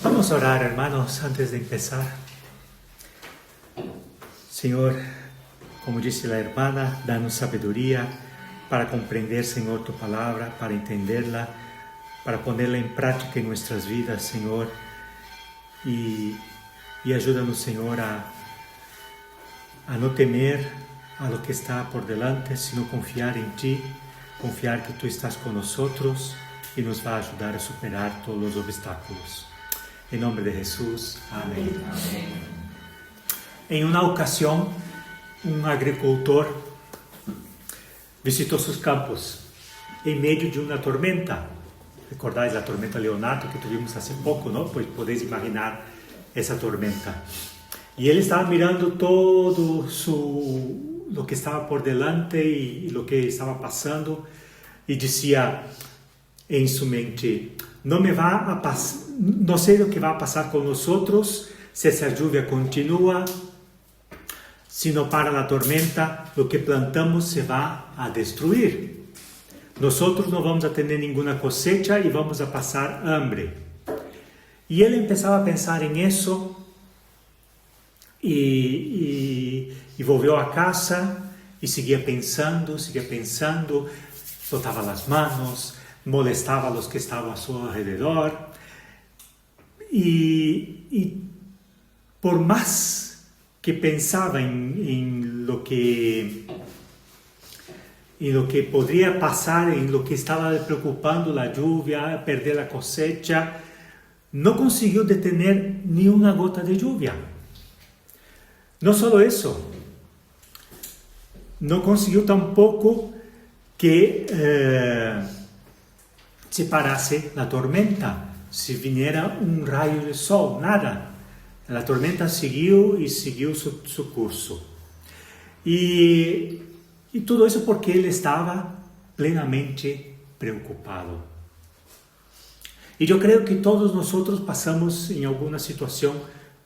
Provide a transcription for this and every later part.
Vamos a orar, hermanos, antes de empezar. Señor, como dice la hermana, danos sabiduría para comprender, Señor, tu palabra, para entenderla, para ponerla en práctica en nuestras vidas, Señor. Y ayúdanos, Señor, a no temer a lo que está por delante, sino confiar en ti, confiar que tú estás con nosotros y nos va a ayudar a superar todos los obstáculos. En nombre de Jesús. Amén. Amén. En una ocasión, un agricultor visitó sus campos en medio de una tormenta. ¿Recordáis la tormenta Leonardo que tuvimos hace poco, no? Pues podéis imaginar esa tormenta. Y él estaba mirando todo lo que estaba por delante y lo que estaba pasando y decía en su mente: no sé lo que va a pasar con nosotros si esa lluvia continúa. Si no para la tormenta, lo que plantamos se va a destruir. Nosotros no vamos a tener ninguna cosecha y vamos a pasar hambre. Y él empezaba a pensar en eso y volvió a casa y seguía pensando, frotaba las manos, molestaba a los que estaban a su alrededor. Y por más que pensaba en lo que podría pasar, en lo que estaba preocupando, la lluvia, perder la cosecha, no consiguió detener ni una gota de lluvia. No solo eso, no consiguió tampoco que se parase la tormenta, si viniera un rayo de sol, nada. La tormenta siguió su curso. Y todo eso porque él estaba plenamente preocupado. Y yo creo que todos nosotros pasamos en alguna situación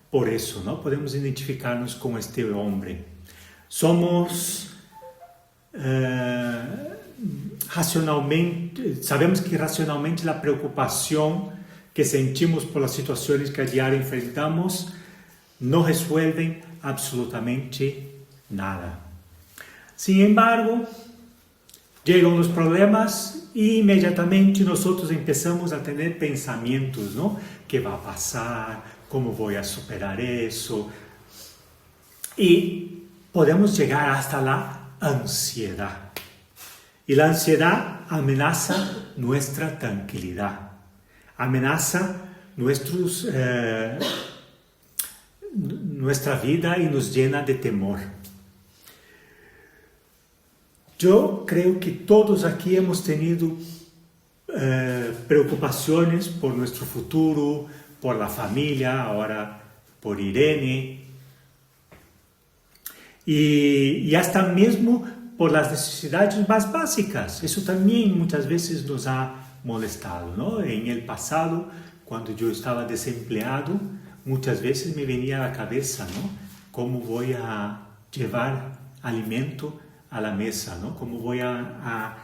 por eso, ¿no? Podemos identificarnos con este hombre. Somos racionalmente, sabemos que racionalmente la preocupación que sentimos por las situaciones que a diario enfrentamos no resuelven absolutamente nada. Sin embargo, llegan los problemas y inmediatamente nosotros empezamos a tener pensamientos, ¿no? ¿Qué va a pasar? ¿Cómo voy a superar eso? Y podemos llegar hasta la ansiedad. Y la ansiedad amenaza nuestra tranquilidad. Amenaza nuestra vida y nos llena de temor. Yo creo que todos aquí hemos tenido preocupaciones por nuestro futuro, por la familia, ahora por Irene, y hasta mismo por las necesidades más básicas. Eso también muchas veces nos ha molestado, ¿no? En el pasado, cuando yo estaba desempleado, muchas veces me venía a la cabeza, ¿no? ¿Cómo voy a llevar alimento a la mesa, ¿no? ¿Cómo voy a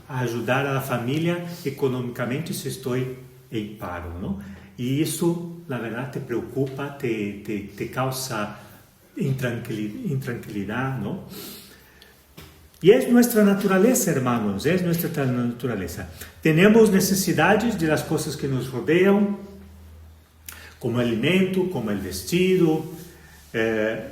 ayudar a la familia económicamente si estoy en paro, ¿no? Y eso, la verdad, te preocupa, te causa intranquilidad, ¿no? Y es nuestra naturaleza, hermanos, es nuestra naturaleza. Tenemos necesidades de las cosas que nos rodean, como el alimento, como el vestido,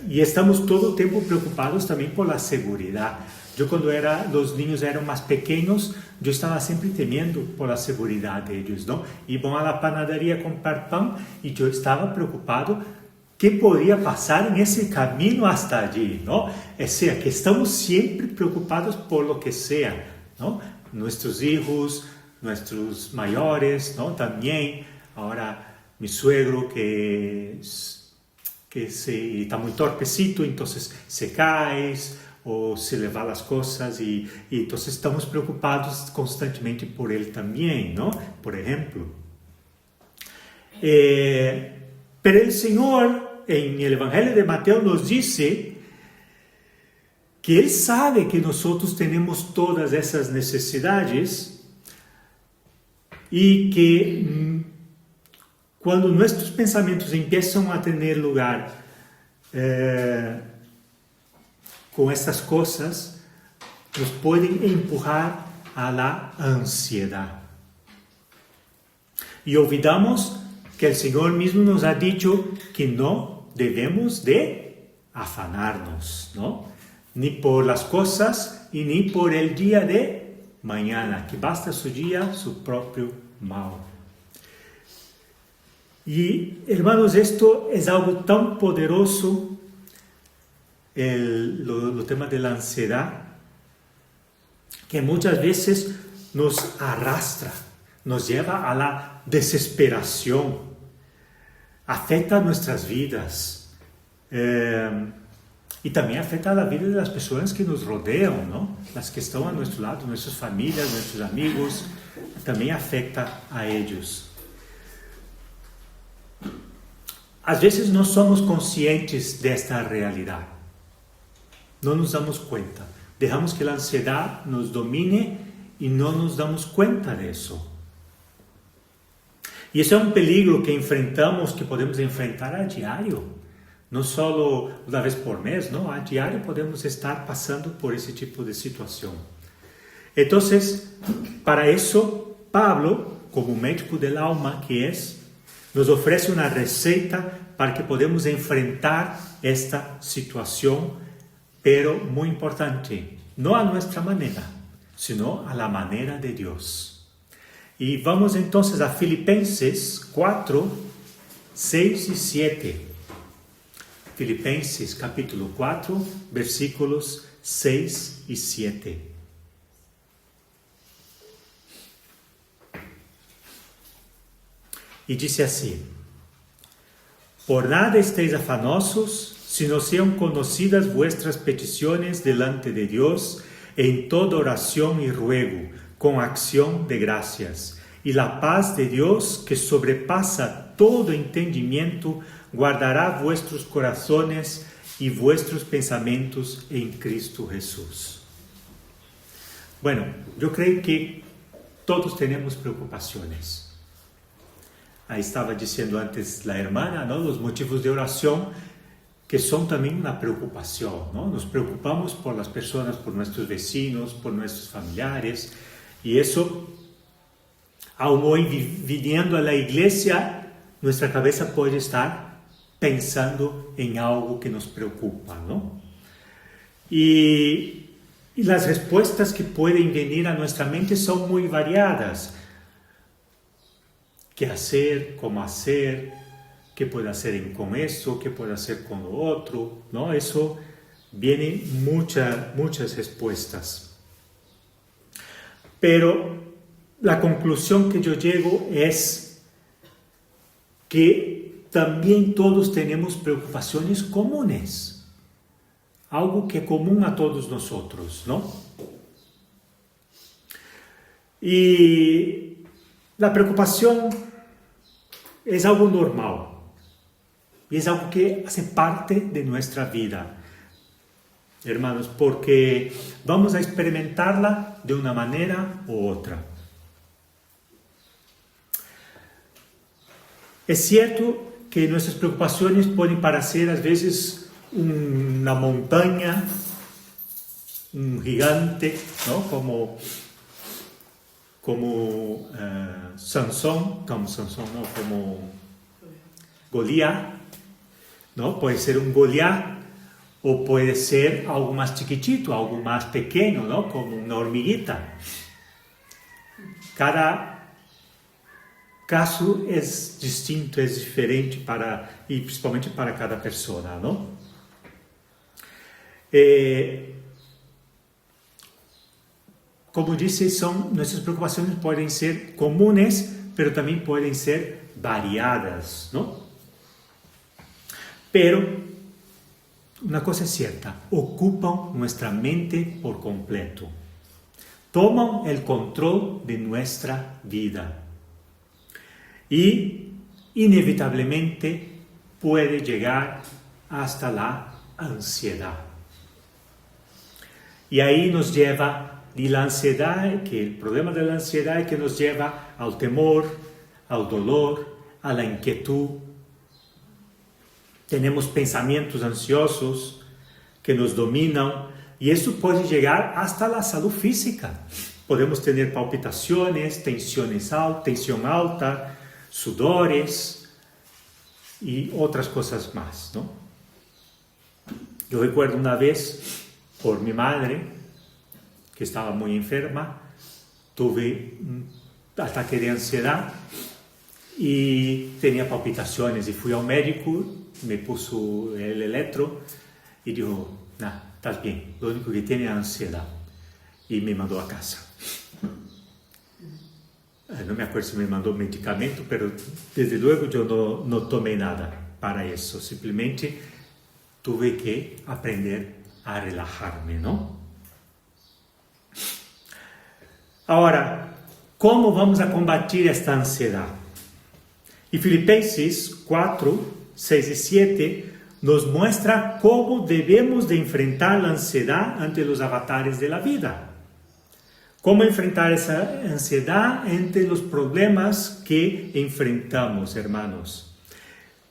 y estamos todo el tiempo preocupados también por la seguridad. Yo cuando los niños eran más pequeños, yo estaba siempre temiendo por la seguridad de ellos, ¿no? Iban a la panadería a comprar pan y yo estaba preocupado qué podría pasar en ese camino hasta allí, ¿no? O sea, que estamos siempre preocupados por lo que sea, ¿no? Nuestros hijos, nuestros mayores, ¿no? También, ahora mi suegro que está muy torpecito, entonces se cae o se le va las cosas y entonces estamos preocupados constantemente por él también, ¿no? Por ejemplo. Pero el Señor en el Evangelio de Mateo nos dice que Él sabe que nosotros tenemos todas esas necesidades y que cuando nuestros pensamientos empiezan a tener lugar con estas cosas, nos pueden empujar a la ansiedad. Y olvidamos que el Señor mismo nos ha dicho que no debemos de afanarnos, ¿no? Ni por las cosas y ni por el día de mañana, que basta su día, su propio mal. Y hermanos, esto es algo tan poderoso, el tema de la ansiedad, que muchas veces nos arrastra, nos lleva a la desesperación, afecta nuestras vidas y también afecta la vida de las personas que nos rodean, ¿no? Las que están a nuestro lado, nuestras familias, nuestros amigos, también afecta a ellos. A veces no somos conscientes de esta realidad, no nos damos cuenta, dejamos que la ansiedad nos domine y no nos damos cuenta de eso. Y eso es un peligro que enfrentamos, que podemos enfrentar a diario, no solo una vez por mes, ¿no? A diario podemos estar pasando por ese tipo de situación. Entonces, para eso, Pablo, como médico del alma que es, nos ofrece una receta para que podamos enfrentar esta situación, pero muy importante, no a nuestra manera, sino a la manera de Dios. Y vamos entonces a Filipenses 4, 6 y 7. Filipenses capítulo 4, versículos 6 y 7. Y dice así: por nada estéis afanosos, sino sean conocidas vuestras peticiones delante de Dios en toda oración y ruego, con acción de gracias. Y la paz de Dios, que sobrepasa todo entendimiento, guardará vuestros corazones y vuestros pensamientos en Cristo Jesús. Bueno, yo creo que todos tenemos preocupaciones. Ahí estaba diciendo antes la hermana, ¿no? Los motivos de oración que son también una preocupación, ¿no? Nos preocupamos por las personas, por nuestros vecinos, por nuestros familiares, y eso, aún hoy viniendo a la iglesia, nuestra cabeza puede estar pensando en algo que nos preocupa, ¿no? Y las respuestas que pueden venir a nuestra mente son muy variadas. ¿Qué hacer? ¿Cómo hacer? ¿Qué puedo hacer con esto? ¿Qué puedo hacer con lo otro? ¿No? Eso vienen muchas respuestas. Pero la conclusión que yo llego es que también todos tenemos preocupaciones comunes. Algo que es común a todos nosotros, ¿no? Y la preocupación es algo normal. Y es algo que hace parte de nuestra vida, hermanos, porque vamos a experimentarla de una manera u otra. Es cierto que nuestras preocupaciones pueden parecer a veces una montaña, un gigante, ¿no? Como Sansón, como Goliat, ¿no? Puede ser un Goliat o puede ser algo más chiquitito, algo más pequeño, ¿no? Como una hormiguita. Cada caso es distinto, es diferente y principalmente para cada persona, ¿no? Como dice, nuestras preocupaciones pueden ser comunes, pero también pueden ser variadas, ¿no? Pero una cosa es cierta, ocupan nuestra mente por completo. Toman el control de nuestra vida. Y inevitablemente puede llegar hasta la ansiedad. Y ahí nos lleva, y la ansiedad, que el problema de la ansiedad es que nos lleva al temor, al dolor, a la inquietud. Tenemos pensamientos ansiosos que nos dominan y eso puede llegar hasta la salud física. Podemos tener palpitaciones, tensión alta, sudores y otras cosas más, ¿no? Yo recuerdo una vez, por mi madre, que estaba muy enferma, tuve un ataque de ansiedad y tenía palpitaciones y fui al médico, me puso el electro y dijo, nah, estás bien, lo único que tiene es ansiedad, y me mandó a casa. No me acuerdo si me mandó medicamento, pero desde luego yo no tomé nada para eso, simplemente tuve que aprender a relajarme, ¿no? Ahora, ¿cómo vamos a combatir esta ansiedad? Y Filipenses 4, 6 y 7 nos muestra cómo debemos de enfrentar la ansiedad ante los avatares de la vida. Cómo enfrentar esa ansiedad ante los problemas que enfrentamos, hermanos.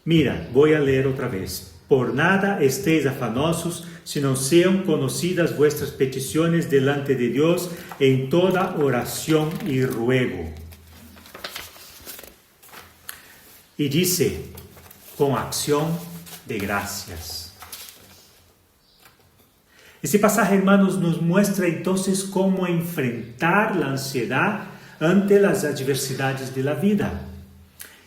Mira, voy a leer otra vez. Por nada estéis afanosos, sino sean conocidas vuestras peticiones delante de Dios en toda oración y ruego. Y dice, con acción de gracias. Este pasaje, hermanos, nos muestra entonces cómo enfrentar la ansiedad ante las adversidades de la vida.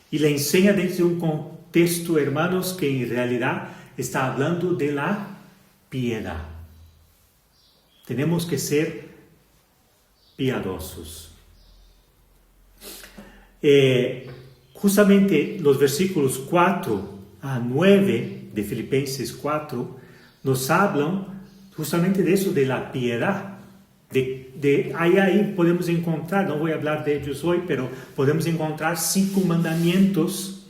Y le enseña desde un contexto, hermanos, que en realidad está hablando de la piedad. Tenemos que ser piadosos. Justamente los versículos 4 a 9 de Filipenses 4 nos hablan justamente de eso, de la piedad. Ahí podemos encontrar, no voy a hablar de ellos hoy, pero podemos encontrar 5 mandamientos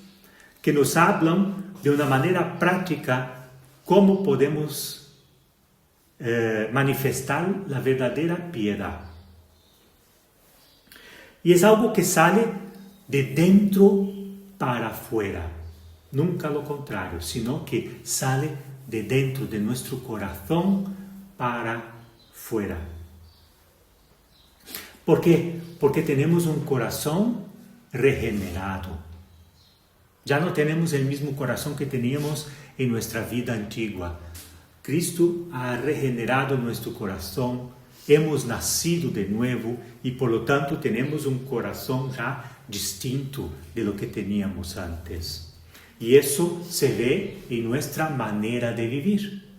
que nos hablan de una manera práctica cómo podemos manifestar la verdadera piedad. Y es algo que sale de dentro para afuera, nunca lo contrario, sino que sale de dentro de nuestro corazón para fuera. ¿Por qué? Porque tenemos un corazón regenerado. Ya no tenemos el mismo corazón que teníamos en nuestra vida antigua. Cristo ha regenerado nuestro corazón, hemos nacido de nuevo y por lo tanto tenemos un corazón ya distinto de lo que teníamos antes. Y eso se ve en nuestra manera de vivir.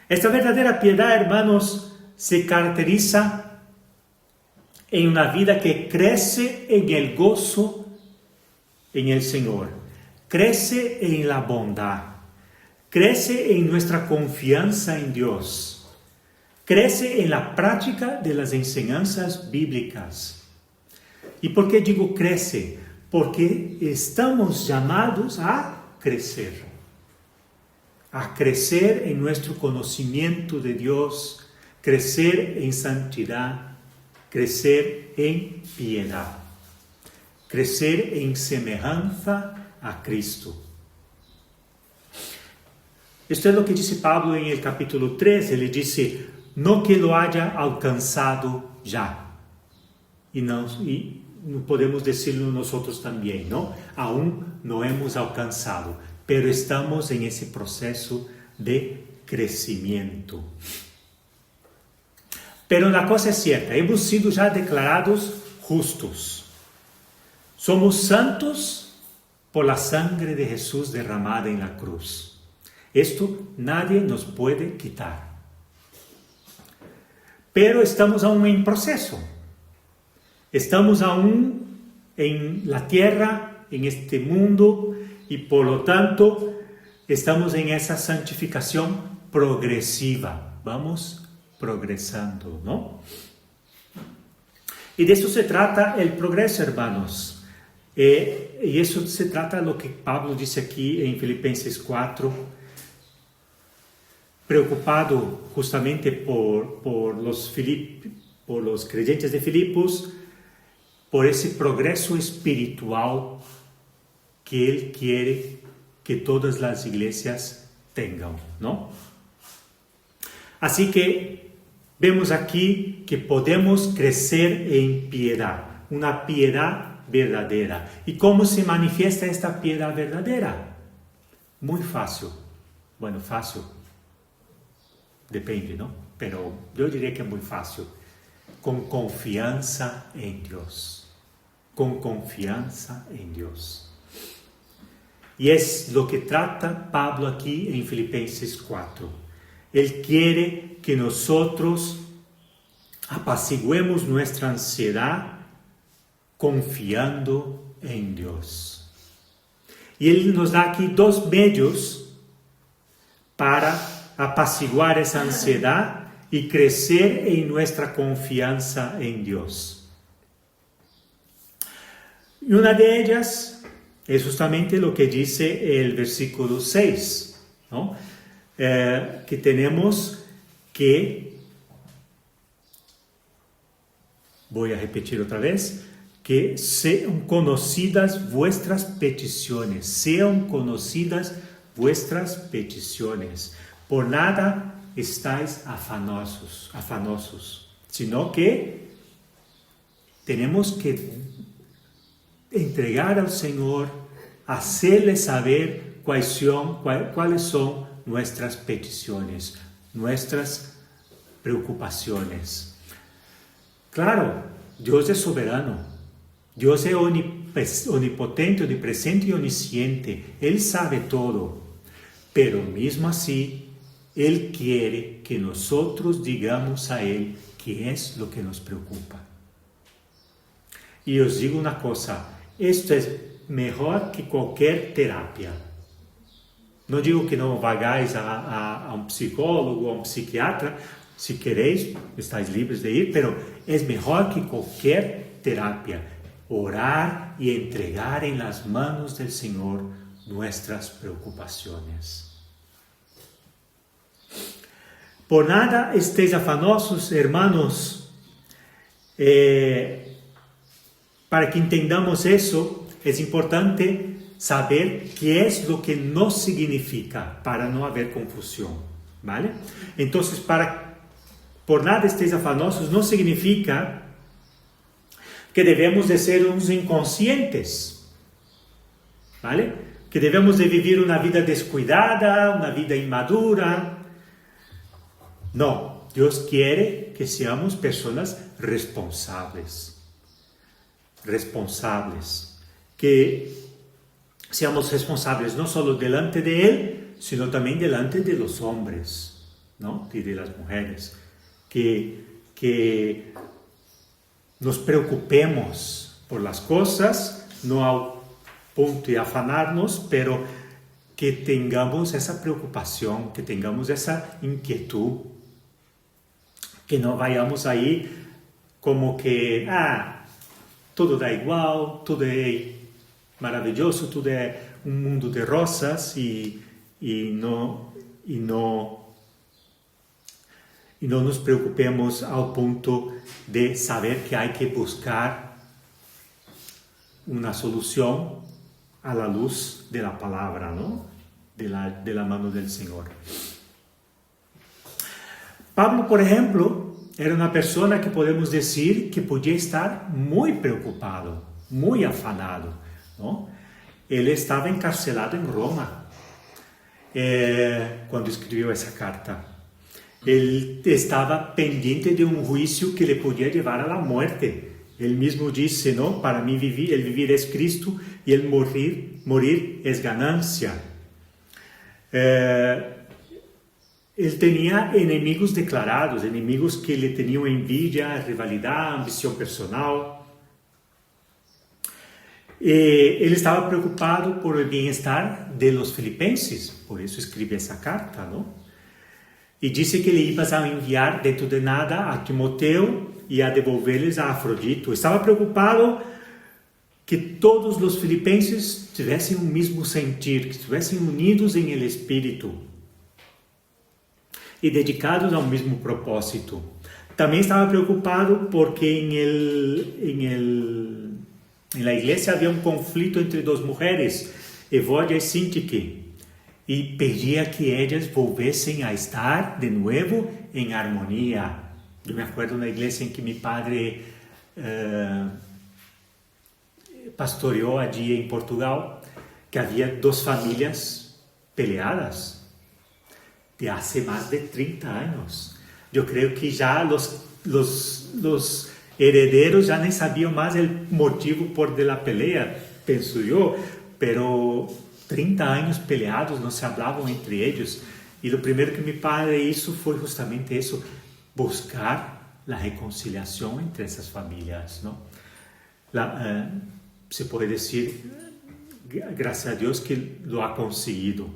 Esta verdadera piedad, hermanos, se caracteriza en una vida que crece en el gozo en el Señor, crece en la bondad, crece en nuestra confianza en Dios, crece en la práctica de las enseñanzas bíblicas. ¿Y por qué digo crece? Porque estamos llamados a crecer en nuestro conocimiento de Dios, crecer en santidad, crecer en piedad, crecer en semejanza a Cristo. Esto es lo que dice Pablo en el capítulo 3, él dice, no que lo haya alcanzado ya, y no podemos decirlo nosotros también, ¿no? Aún no hemos alcanzado, pero estamos en ese proceso de crecimiento. Pero la cosa es cierta, hemos sido ya declarados justos. Somos santos por la sangre de Jesús derramada en la cruz. Esto nadie nos puede quitar. Pero estamos aún en proceso. Estamos aún en la tierra, en este mundo, y por lo tanto estamos en esa santificación progresiva. Vamos progresando, ¿no? Y de eso se trata el progreso, hermanos. Y eso se trata de lo que Pablo dice aquí en Filipenses 4, preocupado justamente por los creyentes de Filipos, por ese progreso espiritual que Él quiere que todas las iglesias tengan, ¿no? Así que vemos aquí que podemos crecer en piedad, una piedad verdadera. ¿Y cómo se manifiesta esta piedad verdadera? Muy fácil. Bueno, fácil. Depende, ¿no? Pero yo diría que es muy fácil. Con confianza en Dios. Con confianza en Dios. Y es lo que trata Pablo aquí en Filipenses 4. Él quiere que nosotros apaciguemos nuestra ansiedad confiando en Dios. Y Él nos da aquí dos medios para apaciguar esa ansiedad y crecer en nuestra confianza en Dios. Y una de ellas es justamente lo que dice el versículo 6, ¿no? Que tenemos que, voy a repetir otra vez, que sean conocidas vuestras peticiones, sean conocidas vuestras peticiones. Por nada estáis afanosos, sino que tenemos que entregar al Señor, hacerle saber cuáles son nuestras peticiones, nuestras preocupaciones. Claro, Dios es soberano, Dios es omnipotente, omnipresente y omnisciente, Él sabe todo, pero mismo así, Él quiere que nosotros digamos a Él qué es lo que nos preocupa. Y os digo una cosa, esto es mejor que cualquier terapia. No digo que no vayáis a un psicólogo o a un psiquiatra, si queréis, estáis libres de ir, pero es mejor que cualquier terapia. Orar y entregar en las manos del Señor nuestras preocupaciones. Por nada estéis afanosos, hermanos. Para que entendamos eso, es importante saber qué es lo que no significa para no haber confusión, ¿vale? Entonces, por nada estéis afanosos no significa que debemos de ser unos inconscientes, ¿vale? Que debemos de vivir una vida descuidada, una vida inmadura. No, Dios quiere que seamos personas responsables, que seamos responsables no solo delante de Él, sino también delante de los hombres, ¿no? Y de las mujeres, que nos preocupemos por las cosas, no al punto de afanarnos, pero que tengamos esa preocupación, que tengamos esa inquietud, que no vayamos ahí como que, todo da igual, todo es maravilloso, todo es un mundo de rosas y no nos preocupemos al punto de saber que hay que buscar una solución a la luz de la palabra, ¿no? De la mano del Señor. Pablo, por ejemplo, era una persona que podemos decir que podía estar muy preocupado, muy afanado, ¿no? Él estaba encarcelado en Roma cuando escribió esa carta. Él estaba pendiente de un juicio que le podía llevar a la muerte. Él mismo dice, ¿no? Para mí el vivir es Cristo y el morir es ganancia. Él tenía enemigos declarados, enemigos que le tenían envidia, rivalidad, ambición personal. Él estaba preocupado por el bienestar de los filipenses, por eso escribe esa carta, ¿no? Y dice que le ibas a enviar dentro de nada a Timoteo y a devolverles a Afrodito. Estaba preocupado que todos los filipenses tuviesen un mismo sentir, que estuviesen unidos en el espíritu y dedicados a un mismo propósito. También estaba preocupado porque en la iglesia había un conflicto entre dos mujeres, Evodia y Sintique, y pedía que ellas volviesen a estar de nuevo en armonía. Yo me acuerdo de una iglesia en que mi padre pastoreó allí en Portugal, que había dos familias peleadas de hace más de 30 años. Yo creo que ya los herederos ya ni sabían más el motivo por de la pelea, pienso yo, pero 30 años peleados, no se hablaban entre ellos. Y lo primero que mi padre hizo fue justamente eso, buscar la reconciliación entre esas familias, ¿no? Se puede decir, gracias a Dios que lo ha conseguido,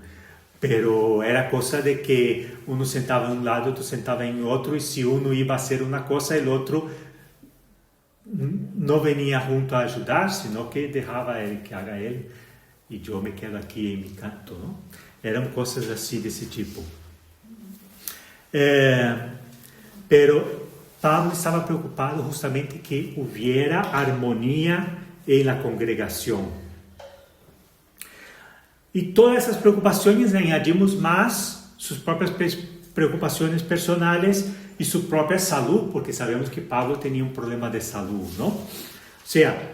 pero era cosa de que uno sentaba en un lado, otro sentaba en otro, y si uno iba a hacer una cosa, el otro no venía junto a ayudar, sino que dejaba él que haga él, y yo me quedo aquí en mi canto, ¿no? Eran cosas así de ese tipo. Pero Pablo estaba preocupado justamente que hubiera armonía en la congregación. Y todas esas preocupaciones añadimos más sus propias preocupaciones personales y su propia salud, porque sabemos que Pablo tenía un problema de salud, ¿no? O sea,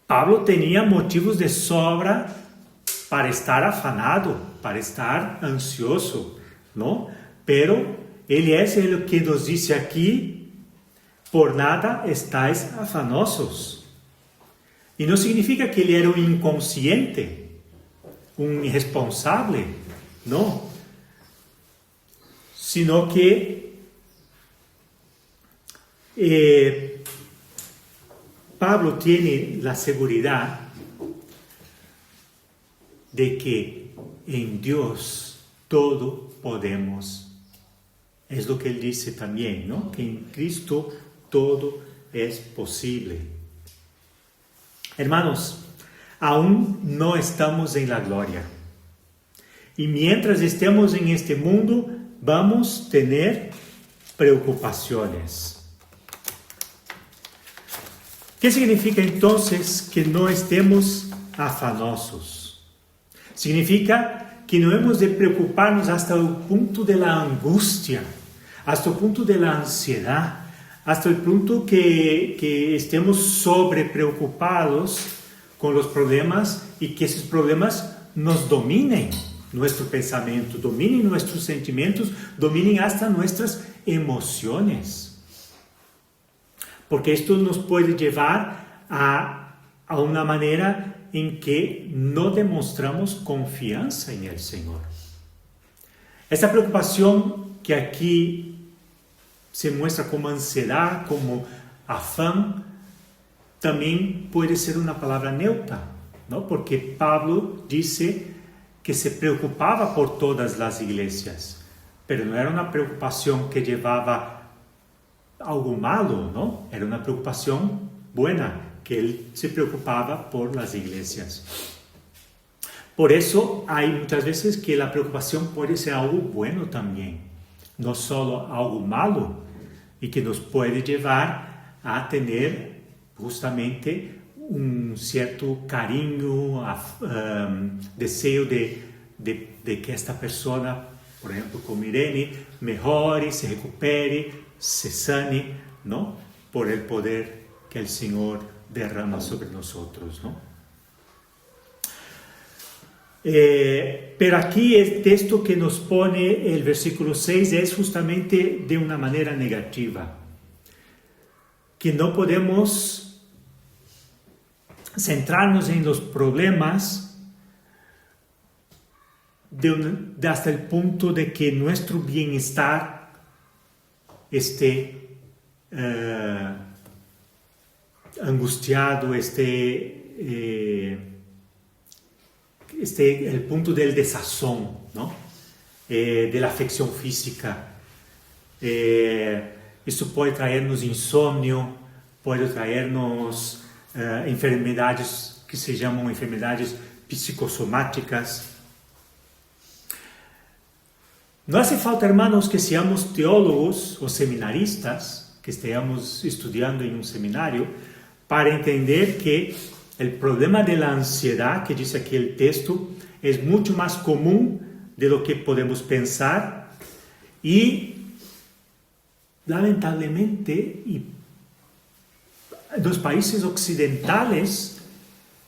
Pablo tenía motivos de sobra para estar afanado, para estar ansioso, ¿no? Pero él es el que nos dice aquí, por nada estáis afanosos. Y no significa que él era un inconsciente, un irresponsable, no. Sino que Pablo tiene la seguridad de que en Dios todo podemos. Es lo que él dice también, ¿no? Que en Cristo todo es posible. Hermanos, aún no estamos en la gloria. Y mientras estemos en este mundo, vamos a tener preocupaciones. ¿Qué significa entonces que no estemos afanosos? Significa que no hemos de preocuparnos hasta el punto de la angustia, hasta el punto de la ansiedad, hasta el punto que estemos sobre preocupados con los problemas y que esos problemas nos dominen nuestro pensamiento, dominen nuestros sentimientos, dominen hasta nuestras emociones. Porque esto nos puede llevar a una manera en que no demostramos confianza en el Señor. Esta preocupación que aquí se muestra como ansiedad, como afán, también puede ser una palabra neutra, ¿no? Porque Pablo dice que se preocupaba por todas las iglesias, pero no era una preocupación que llevaba algo malo, ¿no? Era una preocupación buena, que él se preocupaba por las iglesias. Por eso hay muchas veces que la preocupación puede ser algo bueno también, no solo algo malo, y que nos puede llevar a tener justamente un cierto cariño, deseo de que esta persona, por ejemplo, como Irene, mejore, se recupere, se sane, ¿no? Por el poder que el Señor derrama sobre nosotros, ¿no? Pero aquí el texto que nos pone el versículo 6 es justamente de una manera negativa, que no podemos centrarnos en los problemas hasta el punto de que nuestro bienestar esté angustiado, esté el punto del desazón, ¿no? De la afección física. Esto puede traernos insomnio, puede traernos enfermedades que se llaman enfermedades psicosomáticas. No hace falta, hermanos, que seamos teólogos o seminaristas, que estemos estudiando en un seminario, para entender que el problema de la ansiedad, que dice aquí el texto, es mucho más común de lo que podemos pensar y lamentablemente en los países occidentales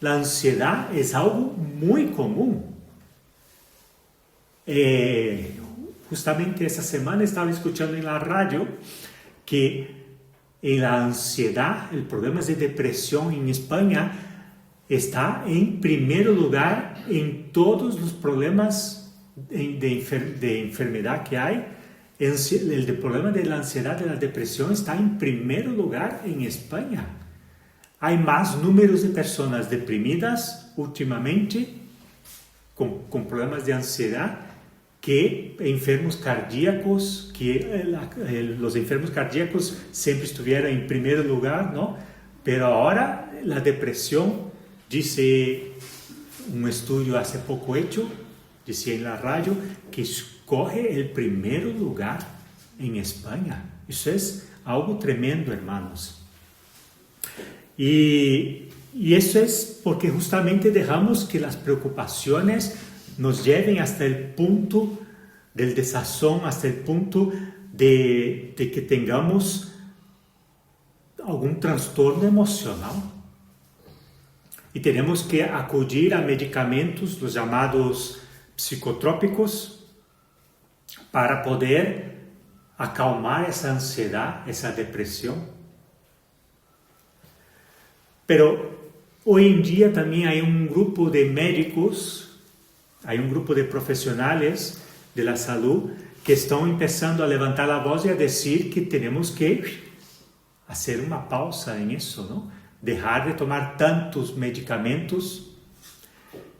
la ansiedad es algo muy común. Justamente esta semana estaba escuchando en la radio que en la ansiedad, el problema de depresión en España está en primer lugar en todos los problemas de enfermedad que hay. El problema de la ansiedad, de la depresión está en primer lugar en España. Hay más números de personas deprimidas últimamente con problemas de ansiedad que enfermos cardíacos, que los enfermos cardíacos siempre estuvieron en primer lugar, ¿no? Pero ahora la depresión, dice un estudio hace poco hecho, decía en la radio, que coge el primer lugar en España. Eso es algo tremendo, hermanos. Y eso es porque justamente dejamos que las preocupaciones nos lleven hasta el punto del desazón, hasta el punto de que tengamos algún trastorno emocional. Y tenemos que acudir a medicamentos, los llamados psicotrópicos, para poder acalmar esa ansiedad, esa depresión. Pero hoy en día también hay un grupo de médicos, hay un grupo de profesionales de la salud que están empezando a levantar la voz y a decir que tenemos que hacer una pausa en eso, ¿no? Dejar de tomar tantos medicamentos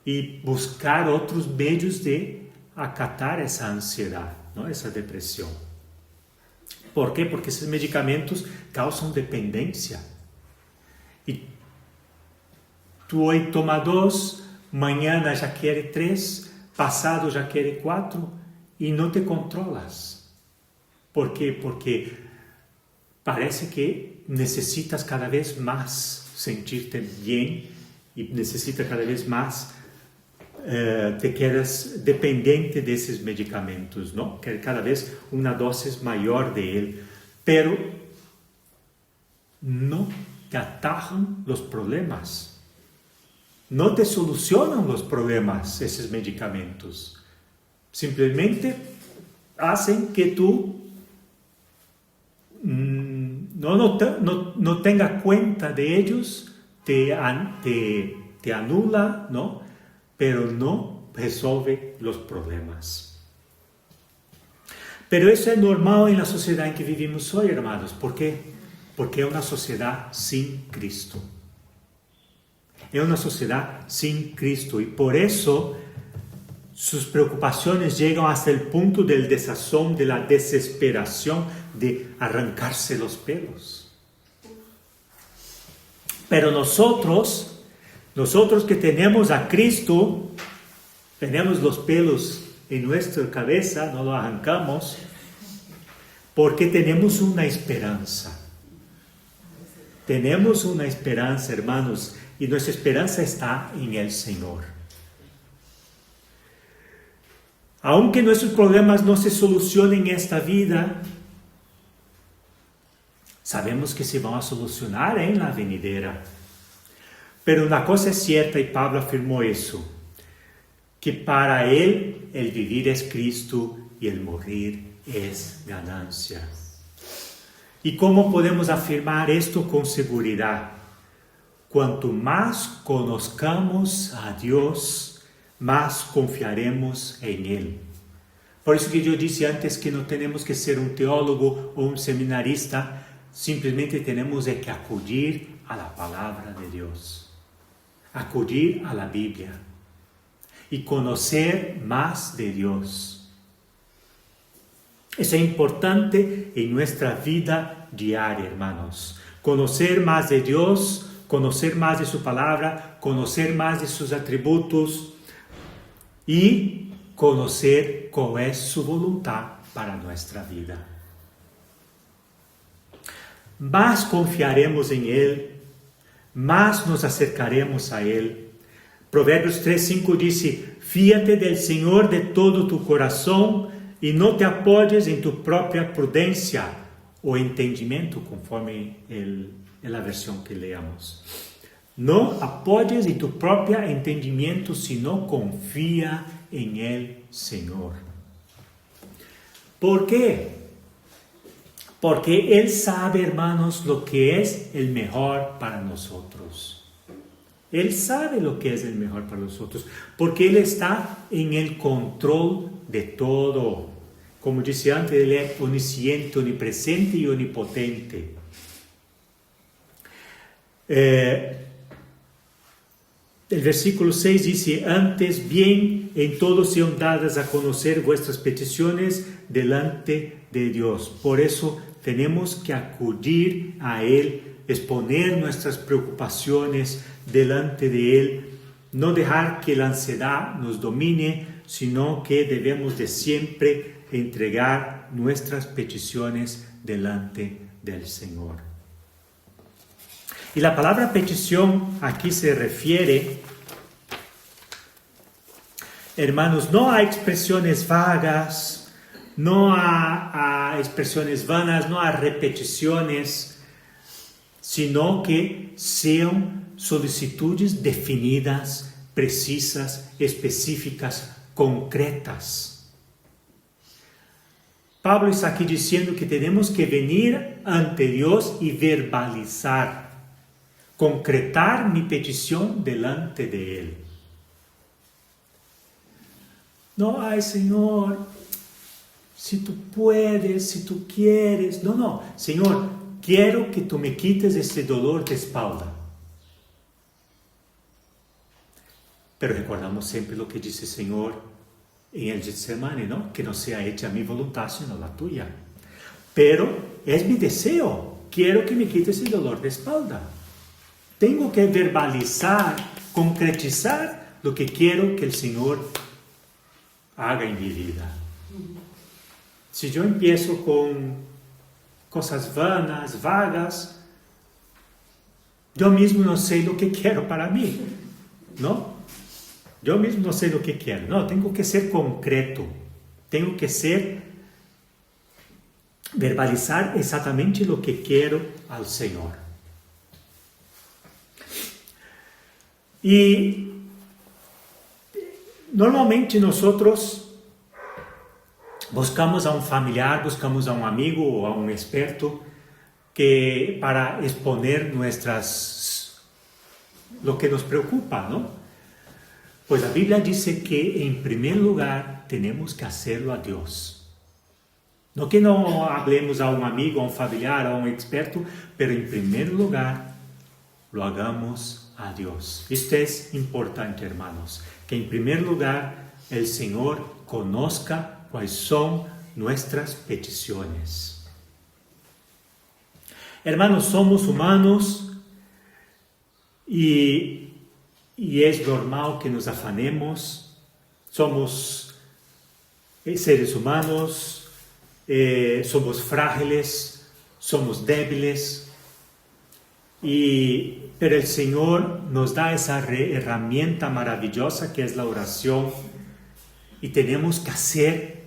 y buscar otros medios de acatar esa ansiedad, ¿no? Esa depresión. ¿Por qué? Porque esos medicamentos causan dependencia. Y tú hoy tomas 2, mañana ya quiere 3, pasado ya quiere 4 y no te controlas. ¿Por qué? Porque parece que necesitas cada vez más sentirte bien y necesitas cada vez más, te quedas dependiente de esos medicamentos, ¿no? Que cada vez una dosis mayor de él, pero no te atajan los problemas, no te solucionan los problemas esos medicamentos, simplemente hacen que tú no tenga cuenta de ellos, te anula, ¿no? Pero no resuelve los problemas. Pero eso es normal en la sociedad en que vivimos hoy, hermanos. ¿Por qué? Porque es una sociedad sin Cristo. Es una sociedad sin Cristo y por eso sus preocupaciones llegan hasta el punto del desazón, de la desesperación, de arrancarse los pelos. Pero nosotros que tenemos a Cristo, tenemos los pelos en nuestra cabeza, no lo arrancamos, porque tenemos una esperanza. Tenemos una esperanza, hermanos, y nuestra esperanza está en el Señor. Aunque nuestros problemas no se solucionen en esta vida, sabemos que se van a solucionar en la venidera. Pero una cosa es cierta, y Pablo afirmó eso, que para él el vivir es Cristo y el morir es ganancia. ¿Y cómo podemos afirmar esto con seguridad? Cuanto más conozcamos a Dios, más confiaremos en Él. Por eso que yo dije antes que no tenemos que ser un teólogo o un seminarista, simplemente tenemos que acudir a la palabra de Dios. Acudir a la Biblia y conocer más de Dios. Eso es importante en nuestra vida diaria, hermanos. Conocer más de Dios, conocer más de su palabra, conocer más de sus atributos y conocer cuál es su voluntad para nuestra vida. Más confiaremos en Él, más nos acercaremos a Él. Proverbios 3:5 dice, fíate del Señor de todo tu corazón y no te apoyes en tu propia prudencia o entendimiento, conforme la versión que leamos. No apoyes en tu propio entendimiento, sino confía en el Señor. ¿Por qué? Porque Él sabe, hermanos, lo que es el mejor para nosotros. Él sabe lo que es el mejor para nosotros, porque Él está en el control de todo. Como dije antes, Él es onisciente, onipresente y omnipotente. El versículo 6 dice, antes bien en todo sean dadas a conocer vuestras peticiones delante de Dios. Por eso tenemos que acudir a Él, exponer nuestras preocupaciones delante de Él, no dejar que la ansiedad nos domine, sino que debemos de siempre entregar nuestras peticiones delante del Señor. Y la palabra petición aquí se refiere, hermanos, no a expresiones vagas, no a expresiones vanas, no a repeticiones, sino que sean solicitudes definidas, precisas, específicas, concretas. Pablo está aquí diciendo que tenemos que venir ante Dios y verbalizar, concretar mi petición delante de Él. No, ay Señor, si tú puedes, si tú quieres. No, Señor, quiero que tú me quites este dolor de espalda. Pero recordamos siempre lo que dice el Señor en el Getsemani, ¿no? Que no sea hecha mi voluntad, sino la tuya. Pero es mi deseo, quiero que me quites el dolor de espalda. Tengo que verbalizar, concretizar lo que quiero que el Señor haga en mi vida. Si yo empiezo con cosas vanas, vagas, yo mismo no sé lo que quiero para mí, ¿no? Yo mismo no sé lo que quiero. No, tengo que ser concreto. Tengo que verbalizar exactamente lo que quiero al Señor. Y normalmente nosotros buscamos a un familiar, buscamos a un amigo o a un experto para exponer lo que nos preocupa, ¿no? Pues la Biblia dice que en primer lugar tenemos que hacerlo a Dios. No que no hablemos a un amigo, a un familiar, a un experto, pero en primer lugar lo hagamos a Dios. Esto es importante, hermanos, que en primer lugar el Señor conozca cuáles son nuestras peticiones. Hermanos, somos humanos y es normal que nos afanemos. Somos seres humanos, somos frágiles, somos débiles, pero el Señor nos da esa herramienta maravillosa que es la oración y tenemos que hacer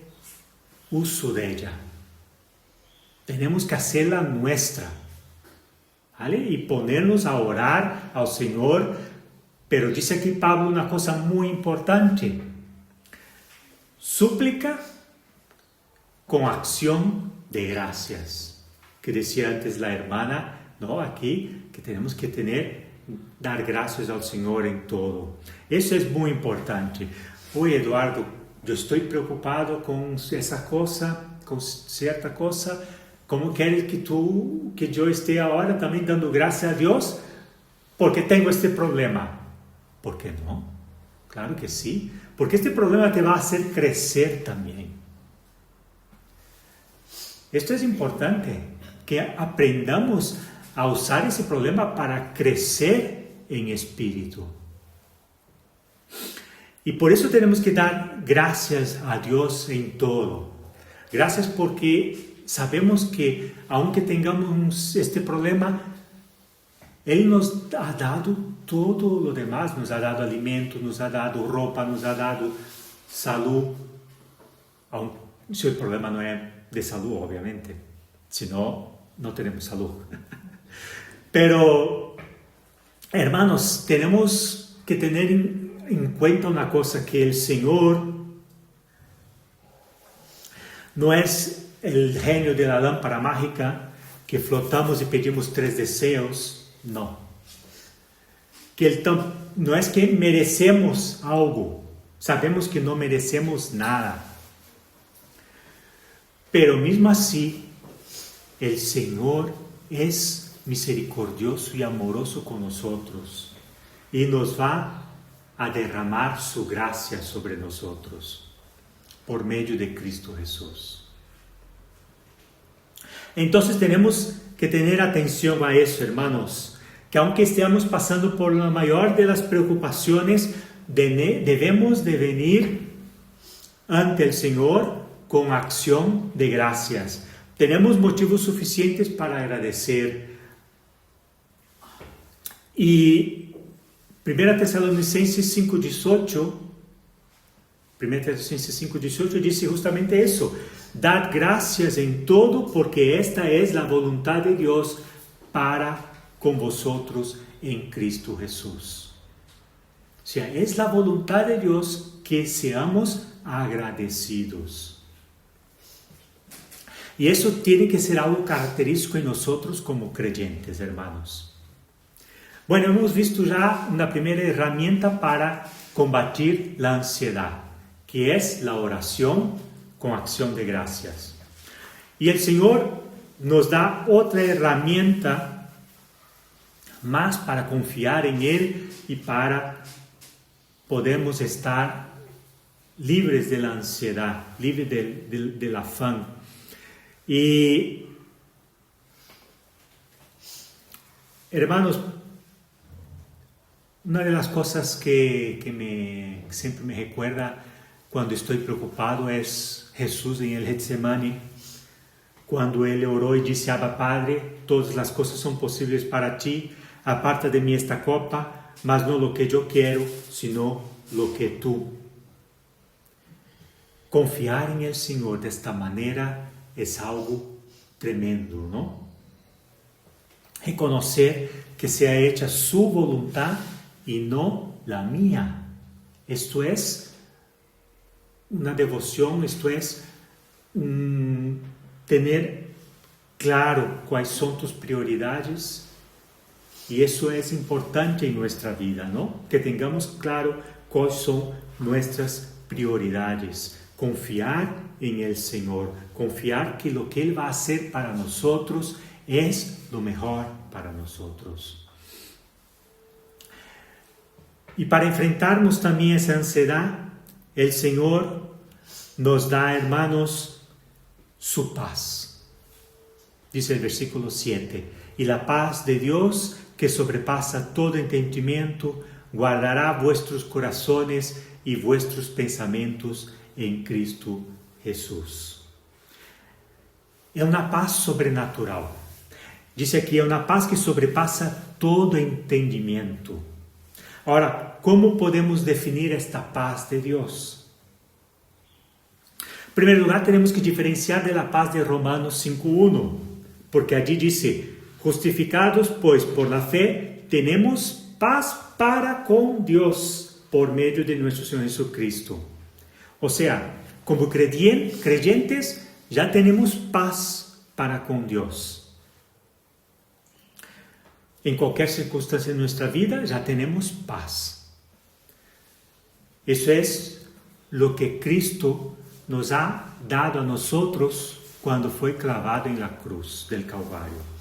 uso de ella. Tenemos que hacerla nuestra, ¿vale? Y ponernos a orar al Señor. Pero dice aquí Pablo una cosa muy importante. Súplica con acción de gracias. Que decía antes la hermana, ¿no? Aquí, que tenemos que dar gracias al Señor en todo. Eso es muy importante. Oye, Eduardo, yo estoy preocupado con esa cosa, con cierta cosa. ¿Cómo quieres que yo esté ahora también dando gracias a Dios? Porque tengo este problema. ¿Por qué no? Claro que sí, porque este problema te va a hacer crecer también. Esto es importante, que aprendamos a usar ese problema para crecer en espíritu. Y por eso tenemos que dar gracias a Dios en todo. Gracias porque sabemos que aunque tengamos este problema, Él nos ha dado todo lo demás, nos ha dado alimento, nos ha dado ropa, nos ha dado salud. Aun si el problema no es de salud, obviamente, si no, no tenemos salud. Pero, hermanos, tenemos que tener en cuenta una cosa, que el Señor no es el genio de la lámpara mágica que flotamos y pedimos 3 deseos, no. Que no es que merecemos algo, sabemos que no merecemos nada. Pero mismo así, el Señor es misericordioso y amoroso con nosotros y nos va a derramar su gracia sobre nosotros por medio de Cristo Jesús. Entonces tenemos que tener atención a eso, hermanos, que aunque estemos pasando por la mayor de las preocupaciones, debemos de venir ante el Señor con acción de gracias. Tenemos motivos suficientes para agradecer. Y 1 Tesalonicenses 5:18 dice justamente eso: dad gracias en todo, porque esta es la voluntad de Dios para con vosotros en Cristo Jesús. O sea, es la voluntad de Dios que seamos agradecidos. Y eso tiene que ser algo característico en nosotros como creyentes, hermanos. Bueno, hemos visto ya una primera herramienta para combatir la ansiedad, que es la oración con acción de gracias. Y el Señor nos da otra herramienta más para confiar en Él y para podermos estar libres de la ansiedad, libres del afán. Y, hermanos, una de las cosas que siempre me recuerda cuando estoy preocupado es Jesús en el Getsemaní, cuando Él oró y dice: Abba Padre, todas las cosas son posibles para ti, aparta de mí esta copa, mas no lo que yo quiero, sino lo que tú. Confiar en el Señor de esta manera es algo tremendo, ¿no? Reconocer que sea hecha su voluntad y no la mía. Esto es una devoción, esto es tener claro cuáles son tus prioridades, y eso es importante en nuestra vida, ¿no? Que tengamos claro cuáles son nuestras prioridades. Confiar en el Señor, confiar que lo que Él va a hacer para nosotros es lo mejor para nosotros. Y para enfrentarnos también a esa ansiedad, el Señor nos da, hermanos, su paz. Dice el versículo 7: y la paz de Dios, que sobrepasa todo entendimiento, guardará vuestros corazones y vuestros pensamientos en Cristo Jesús. Es una paz sobrenatural. Dice aquí, es una paz que sobrepasa todo entendimiento. Ahora, ¿cómo podemos definir esta paz de Dios? En primer lugar, tenemos que diferenciar de la paz de Romanos 5:1, porque allí dice: justificados pues por la fe, tenemos paz para con Dios por medio de nuestro Señor Jesucristo. O sea, como creyentes ya tenemos paz para con Dios. En cualquier circunstancia de nuestra vida ya tenemos paz. Eso es lo que Cristo nos ha dado a nosotros cuando fue clavado en la cruz del Calvario.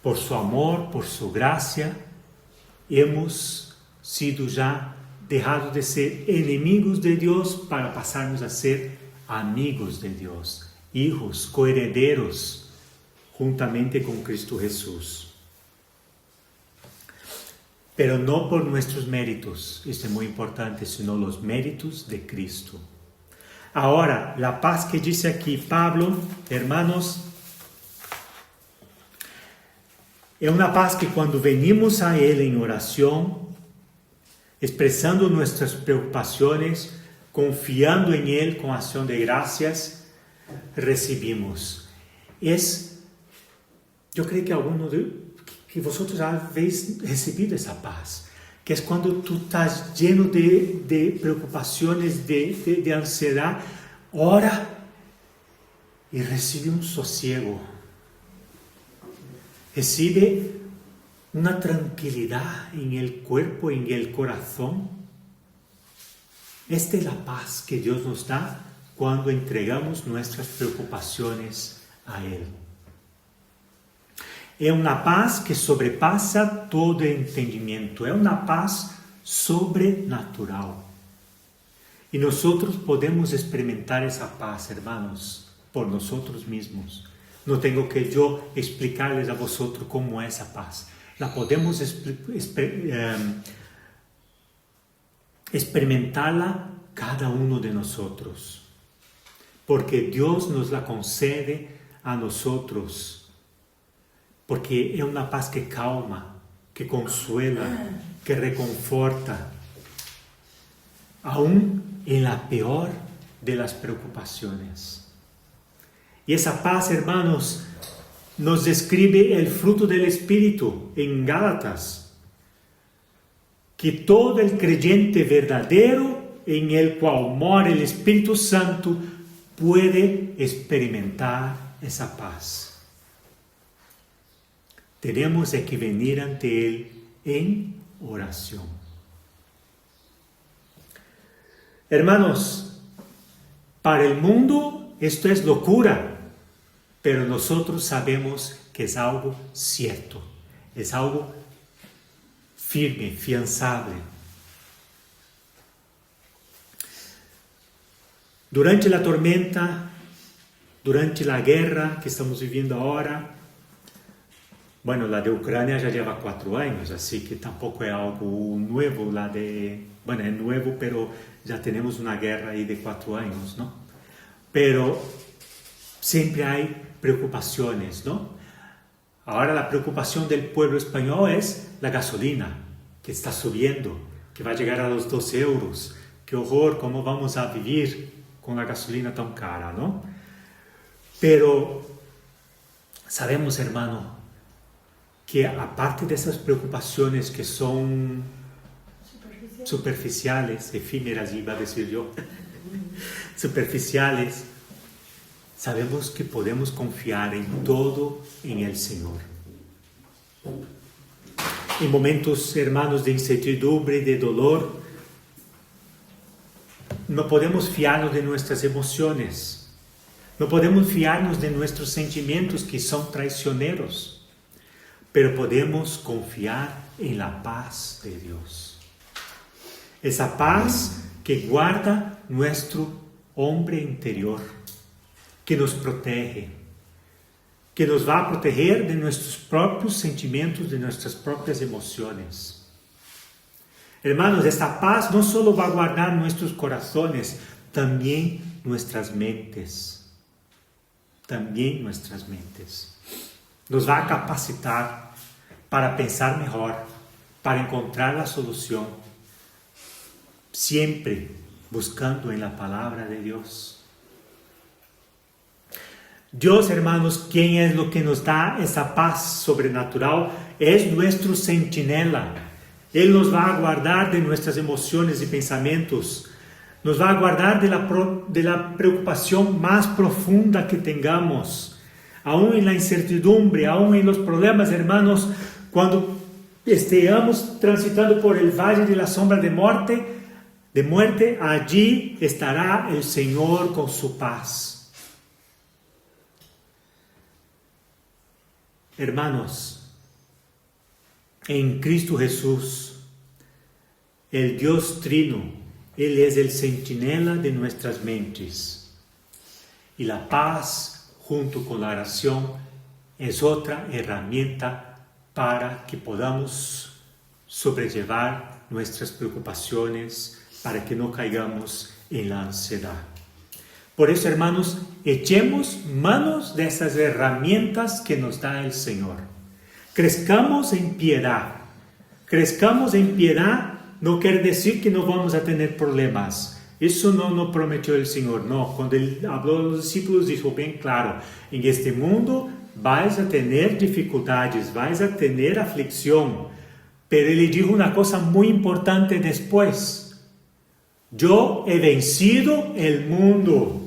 Por su amor, por su gracia, hemos sido ya dejados de ser enemigos de Dios para pasarnos a ser amigos de Dios, hijos, coherederos, juntamente con Cristo Jesús. Pero no por nuestros méritos, esto es muy importante, sino los méritos de Cristo. Ahora, la paz que dice aquí Pablo, hermanos, É uma paz que quando venimos a Ele em oração, expressando nossas preocupações, confiando em Ele com ação de graças, recebimos. Eu creio que alguns que vocês já habéis recebido essa paz, que é quando tu estás lleno de preocupações, de ansiedade, ora e recebe um sossego, recebe uma tranquilidade em el cuerpo, em el coração. Esta é a paz que Deus nos dá quando entregamos nossas preocupações a Ele. É uma paz que sobrepassa todo entendimento, é uma paz sobrenatural. E nós podemos experimentar essa paz, hermanos, por nós mesmos. Não tenho que eu explicar-lhes a vosotros como é essa paz. La podemos experimentarla cada uno de nosotros, porque Dios nos la concede a nosotros, porque es una paz que calma, que consuela, que reconforta, aún en la peor de las preocupaciones. Y esa paz, hermanos, nos describe el fruto del Espíritu en Gálatas, que todo el creyente verdadero en el cual mora el Espíritu Santo puede experimentar esa paz. Tenemos que venir ante Él en oración. Hermanos, para el mundo esto es locura. Pero nosotros sabemos que es algo cierto, es algo firme, fianzable. Durante la tormenta, durante la guerra que estamos viviendo ahora, bueno, la de Ucrania ya lleva 4 años, así que tampoco es algo nuevo, bueno, es nuevo, pero ya tenemos una guerra ahí de 4 años, ¿no? Pero siempre hay preocupaciones, ¿no? Ahora la preocupación del pueblo español es la gasolina, que está subiendo, que va a llegar a los 12 euros. ¡Qué horror! ¿Cómo vamos a vivir con la gasolina tan cara, no? Pero sabemos, hermano, que aparte de esas preocupaciones que son superficiales, efímeras, iba a decir yo, superficiales, sabemos que podemos confiar en todo en el Señor. En momentos, hermanos, de incertidumbre, de dolor, no podemos fiarnos de nuestras emociones, no podemos fiarnos de nuestros sentimientos que son traicioneros, pero podemos confiar en la paz de Dios. Esa paz que guarda nuestro hombre interior, que nos protege, que nos va a proteger de nuestros propios sentimientos, de nuestras propias emociones. Hermanos, esta paz no solo va a guardar nuestros corazones, también nuestras mentes. También nuestras mentes. Nos va a capacitar para pensar mejor, para encontrar la solución, siempre buscando en la palabra de Dios. Dios, hermanos, ¿quién es lo que nos da esa paz sobrenatural? Es nuestro centinela. Él nos va a guardar de nuestras emociones y pensamientos. Nos va a guardar de la preocupación más profunda que tengamos. Aún en la incertidumbre, aún en los problemas, hermanos, cuando estemos transitando por el valle de la sombra de muerte, allí estará el Señor con su paz. Hermanos, en Cristo Jesús, el Dios Trino, Él es el centinela de nuestras mentes. Y la paz, junto con la oración, es otra herramienta para que podamos sobrellevar nuestras preocupaciones, para que no caigamos en la ansiedad. Por eso, hermanos, echemos manos de esas herramientas que nos da el Señor. Crezcamos en piedad. Crezcamos en piedad no quiere decir que no vamos a tener problemas. Eso no prometió el Señor. No, cuando Él habló a los discípulos, dijo bien claro, en este mundo vais a tener dificultades, vais a tener aflicción. Pero Él dijo una cosa muy importante después. Yo he vencido el mundo.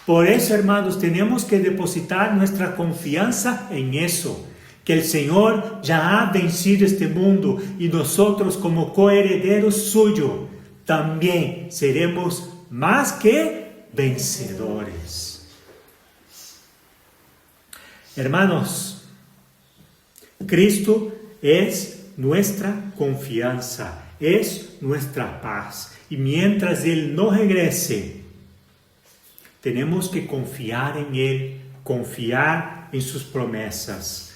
Por eso, hermanos, tenemos que depositar nuestra confianza en eso. Que el Señor ya ha vencido este mundo y nosotros como coherederos suyos también seremos más que vencedores. Hermanos, Cristo es nuestra confianza, es nuestra paz. Y mientras Él no regrese, tenemos que confiar en Él, confiar en sus promesas.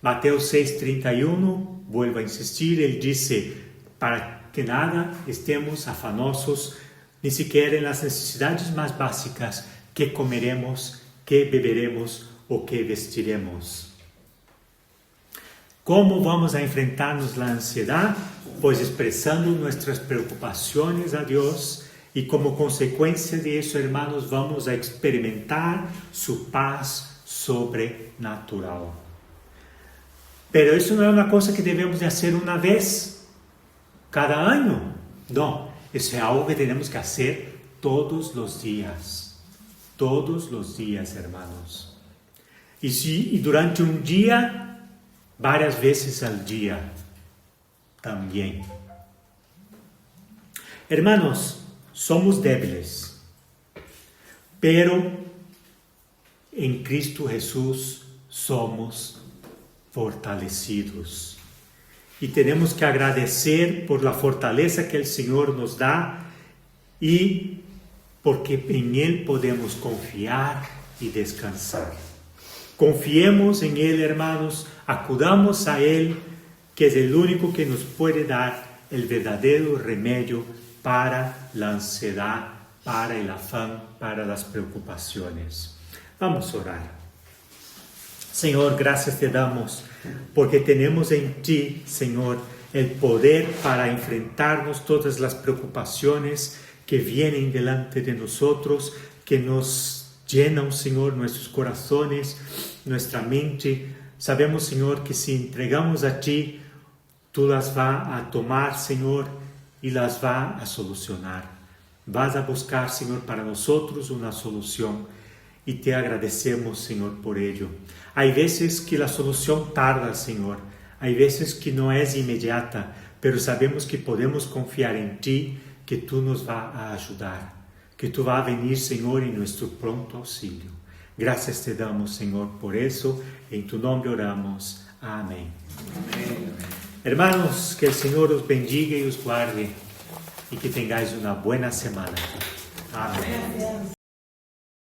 Mateo 6:31, vuelvo a insistir, Él dice, para que nada estemos afanosos, ni siquiera en las necesidades más básicas, qué comeremos, qué beberemos o qué vestiremos. ¿Cómo vamos a enfrentarnos la ansiedad? Pues expresando nuestras preocupaciones a Dios y como consecuencia de eso, hermanos, vamos a experimentar su paz sobrenatural. Pero eso no es una cosa que debemos de hacer una vez cada año. No, eso es algo que tenemos que hacer todos los días. Todos los días, hermanos. Y durante un día, varias veces al día también. Hermanos, somos débiles, pero en Cristo Jesús somos fortalecidos. Y tenemos que agradecer por la fortaleza que el Señor nos da y porque en Él podemos confiar y descansar. Confiemos en Él, hermanos, acudamos a Él, que es el único que nos puede dar el verdadero remedio para la ansiedad, para el afán, para las preocupaciones. Vamos a orar. Señor, gracias te damos porque tenemos en ti, Señor, el poder para enfrentarnos todas las preocupaciones que vienen delante de nosotros, que nos llenan, Señor, nuestros corazones, nuestra mente. Sabemos, Señor, que si entregamos a ti, tú las vas a tomar, Señor, y las vas a solucionar. Vas a buscar, Señor, para nosotros una solución. Y te agradecemos, Señor, por ello. Hay veces que la solución tarda, Señor. Hay veces que no es inmediata, pero sabemos que podemos confiar en ti, que tú nos vas a ayudar, que tú vas a venir, Señor, en nuestro pronto auxilio. Gracias te damos, Señor, por eso. En tu nombre oramos. Amén. Amén. Hermanos, que el Señor os bendiga y os guarde y que tengáis una buena semana. Amén.